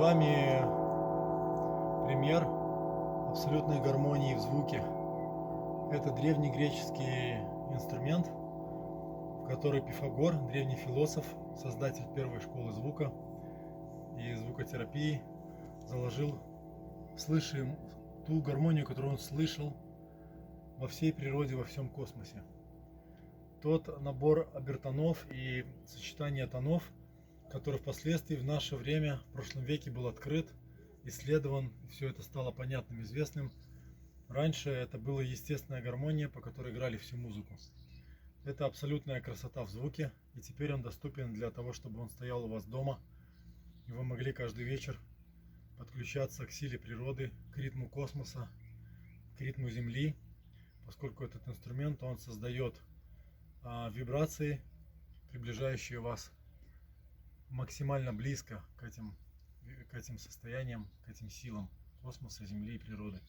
вами пример абсолютной гармонии в звуке. Это древнегреческий инструмент, в который Пифагор, древний философ, создатель первой школы звука и звукотерапии, заложил ту гармонию, которую он слышал во всей природе, во всем космосе. Тот набор обертонов и сочетание тонов, который впоследствии в наше время, в прошлом веке, был открыт, исследован, все это стало понятным, известным. Раньше это была естественная гармония, по которой играли всю музыку. Это абсолютная красота в звуке, и теперь он доступен для того, чтобы он стоял у вас дома, и вы могли каждый вечер подключаться к силе природы, к ритму космоса, к ритму Земли, поскольку этот инструмент, он создает вибрации, приближающие вас максимально близко к этим состояниям, к этим силам космоса, Земли и природы.